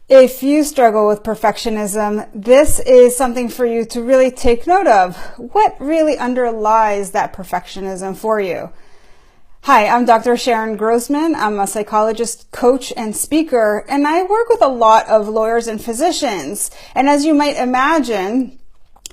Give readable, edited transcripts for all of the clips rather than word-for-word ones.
If you struggle with perfectionism, this is something for you to really take note of. What really underlies that perfectionism for you? Hi, I'm Dr. Sharon Grossman. I'm a psychologist, coach, and speaker, and I work with a lot of lawyers and physicians. And as you might imagine,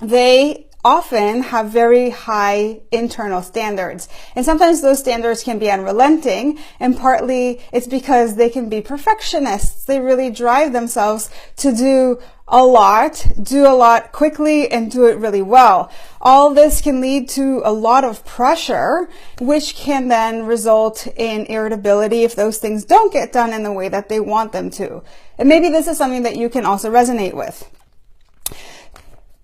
they often have very high internal standards. And sometimes those standards can be unrelenting, and partly it's because they can be perfectionists. They really drive themselves to do a lot quickly, and do it really well. All this can lead to a lot of pressure, which can then result in irritability if those things don't get done in the way that they want them to. And maybe this is something that you can also resonate with.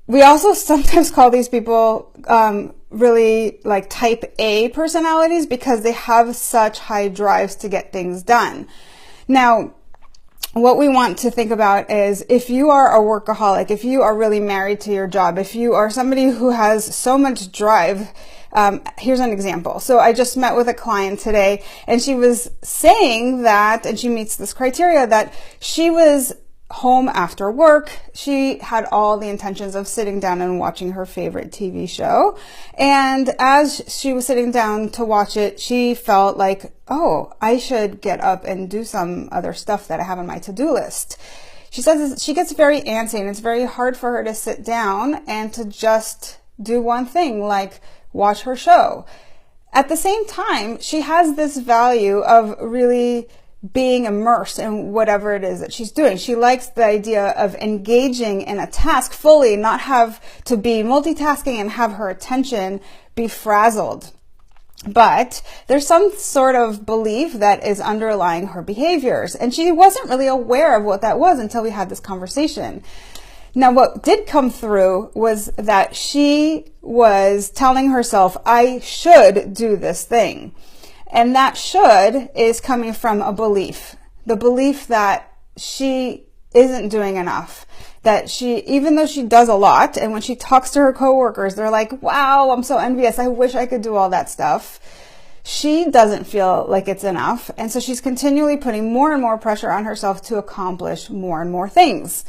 We also sometimes call these people really like type A personalities because they have such high drives to get things done. Now, what we want to think about is if you are a workaholic, if you are really married to your job, if you are somebody who has so much drive, here's an example. So I just met with a client today, and she was saying that, and she meets this criteria, that she was home after work. She had all the intentions of sitting down and watching her favorite TV show. And as she was sitting down to watch it, she felt like, oh, I should get up and do some other stuff that I have on my to-do list. She says she gets very antsy, and it's very hard for her to sit down and to just do one thing, like watch her show. At the same time, she has this value of really being immersed in whatever it is that she's doing. She likes the idea of engaging in a task fully, not have to be multitasking and have her attention be frazzled. But there's some sort of belief that is underlying her behaviors, and she wasn't really aware of what that was until we had this conversation. Now, what did come through was that she was telling herself, I should do this thing. And that should is coming from a belief, the belief that she isn't doing enough, that she, even though she does a lot, and when she talks to her coworkers, they're like, wow, I'm so envious. I wish I could do all that stuff. She doesn't feel like it's enough. And so she's continually putting more and more pressure on herself to accomplish more and more things.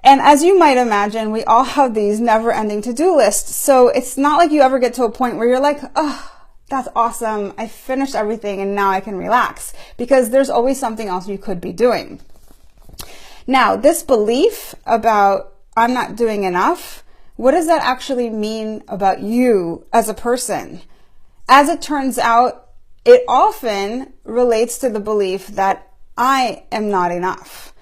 And as you might imagine, we all have these never-ending to-do lists. So it's not like you ever get to a point where you're like, oh, that's awesome. I finished everything and now I can relax, because there's always something else you could be doing. Now, this belief about I'm not doing enough, what does that actually mean about you as a person? As it turns out, it often relates to the belief that I am not enough.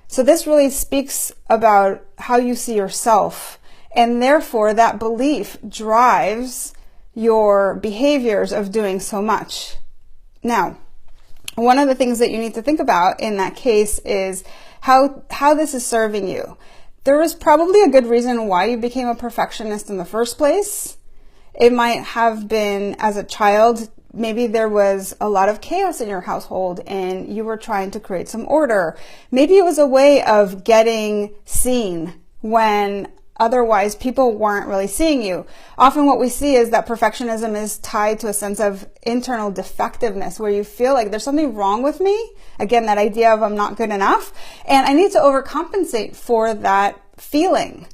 So this really speaks about how you see yourself, and therefore that belief drives your behaviors of doing so much. Now, one of the things that you need to think about in that case is how this is serving you. There was probably a good reason why you became a perfectionist in the first place. It might have been as a child, maybe there was a lot of chaos in your household and you were trying to create some order. Maybe it was a way of getting seen when otherwise people weren't really seeing you. Often what we see is that perfectionism is tied to a sense of internal defectiveness, where you feel like there's something wrong with me. Again, that idea of I'm not good enough, and I need to overcompensate for that feeling.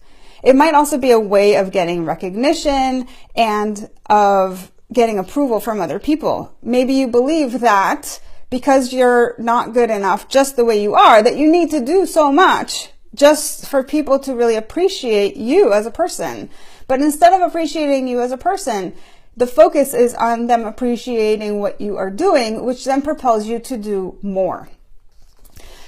It might also be a way of getting recognition and of getting approval from other people. Maybe you believe that because you're not good enough just the way you are, that you need to do so much just for people to really appreciate you as a person. But instead of appreciating you as a person, the focus is on them appreciating what you are doing, which then propels you to do more.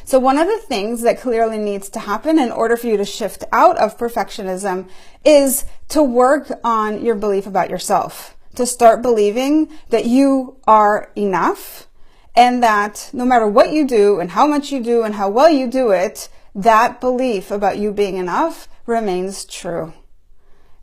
So one of the things that clearly needs to happen in order for you to shift out of perfectionism is to work on your belief about yourself, to start believing that you are enough, and that no matter what you do and how much you do and how well you do it, that belief about you being enough remains true,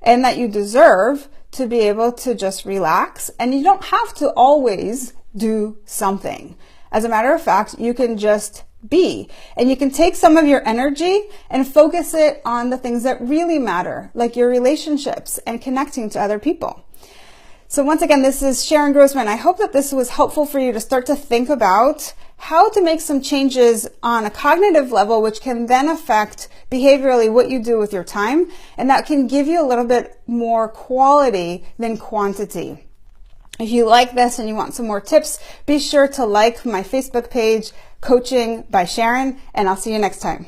and that you deserve to be able to just relax, and you don't have to always do something. As a matter of fact, you can just be, and you can take some of your energy and focus it on the things that really matter, like your relationships and connecting to other people. So once again, this is Sharon Grossman. I hope that this was helpful for you to start to think about how to make some changes on a cognitive level, which can then affect behaviorally what you do with your time. And that can give you a little bit more quality than quantity. If you like this and you want some more tips, be sure to like my Facebook page, Coaching by Sharon, and I'll see you next time.